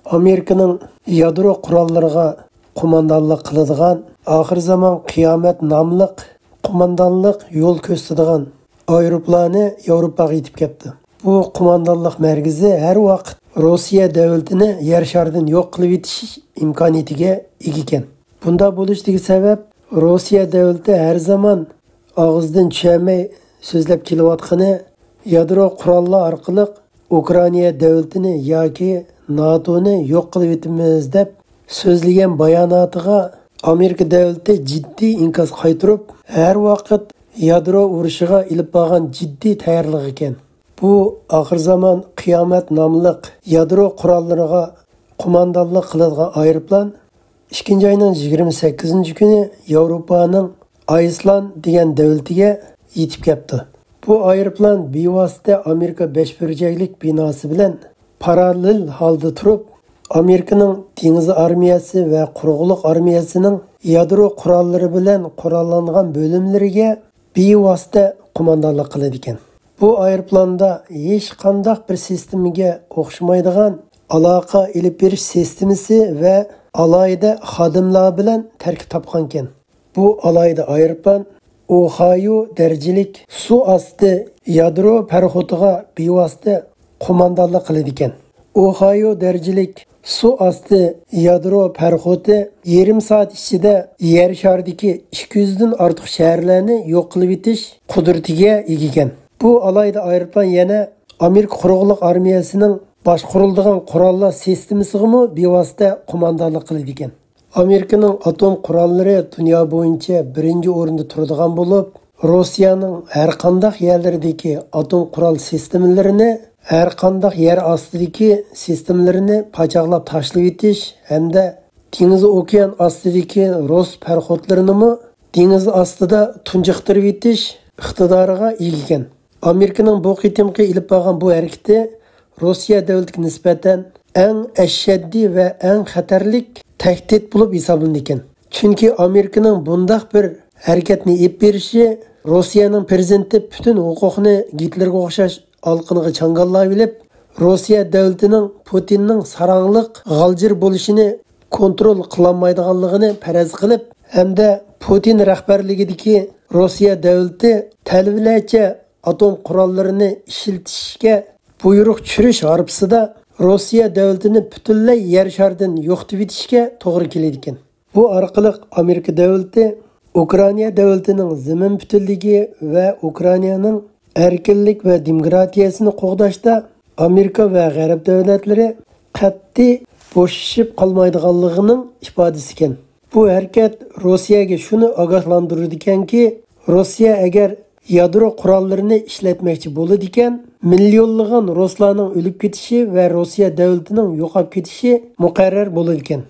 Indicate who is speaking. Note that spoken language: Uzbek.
Speaker 1: Amerikaning yadro qurollariga qo'mondonlik qiladigan oxir zamon qiyomat nomli qo'mondonlik yo'l ko'rsatadigan aeroplani Yevropaga yetib keldi. Bu qo'mondonlik markazi har vaqt Rossiya davlatini yer sharidan yo'q qilib etish imkoniyatiga ega ekan. Bunda bo'lishdagi sabab Rossiya davlati har zaman og'izdan tushmay so'zlab kelayotgani yadro qurollar orqali Ukraina davlatini yoki NATOni yo'q qilib etamiz deb so'zlagan bayonotiga Amerika davlati jiddiy inkos qaytirib, har vaqt yadro urushiga ilib borgan jiddiy tayyorlik ekan. Bu oxir zamon qiyomat nomli yadro qurollariga qo'mondonlik qiladigan aeroplan 2-oyning 28-kuni Yevropaning Iceland degan davlatiga yetib keldi. Bu aeroplan bevosita Amerika 5 burchaklik binosi bilan parallel holda turib, Amerikaning dengiz armiyasi va quruqlik armiyasining yadro qurollari bilan qurollangan bo'limlariga bevosita qo'mondonlik qiladi ekan. Bu aeroplanda hech qanday bir sistemaga o'xshamaydigan aloqa ilib berish sistemasi va alayda xodimlar bilan tarkib topgan ekan. Bu alayda aeroplan Ohio darajalik suv osti yadro paraxotiga bevosita qo'mondonlik qiladi ekan. Ohio darajalik suv osti yadro paraxoti yarim soat ichida yer sharidagi 200 dan ortiq shaharlarni yo'q qilib etish qudratiga ega ekan. Bu alayda aeroplan yana Amerika quruqlik armiyasining boshqariladigan qurollar sistemasiga bevosita qo'mondonlik qiladi ekan. Amerikaning atom qurollari dunyo bo'yicha birinchi o'rinda turadigan bo'lib, Rossiyaning har qanday yerlardagi atom qurol sistemalarini, har qanday yer ostidagi sistemalarini pachoqlab tashlab etish hamda dengiz okean ostidagi Rus paraxotlarini dengiz ostida tunjiqtirib etish iqtidoriga ega ekan. Amerikaning bu qitimga ilib borgan bu harakati Rossiya davlatiga nisbatan eng ashaddiy va eng xatarlik tahdid bo'lib hisoblanadi ekan. Chunki Amerikaning bunday bir harakatni ep berishi Rossiyaning prezidenti butun huquqni Gitlerga o'xshash alqiniga changallayib bilib, Rossiya davlatining Putinning sarangliq g'aljir bo'lishini kontrol qilolmaydiganligini faraz qilib, hamda Putin rahbarligidagi Rossiya davlati talvilacha atom qurollarini ishlatishga buyruq tushirish harfisida Rossiya davlatini butunlay yer sharidan yo'qotib etishga to'g'ri keladi ekan. Bu orqali Amerika davlati Ukraina davlatining zamin butunligi va Ukrainaning erkinlik va demokratiyasini qo'g'dashda Amerika va G'arb davlatlari qat'iy bo'shashib qolmaydiganligining ifodasi ekan. Bu harakat Rossiyaga shuni ogohlantiradi ekanki, Rossiya agar yadro qurollarini ishlatmoqchi bo'ladi ekan, millionlagan ruslarning o'lib ketishi va Rossiya davlatining yo'qolib ketishi muqarrar bo'ladi ekan.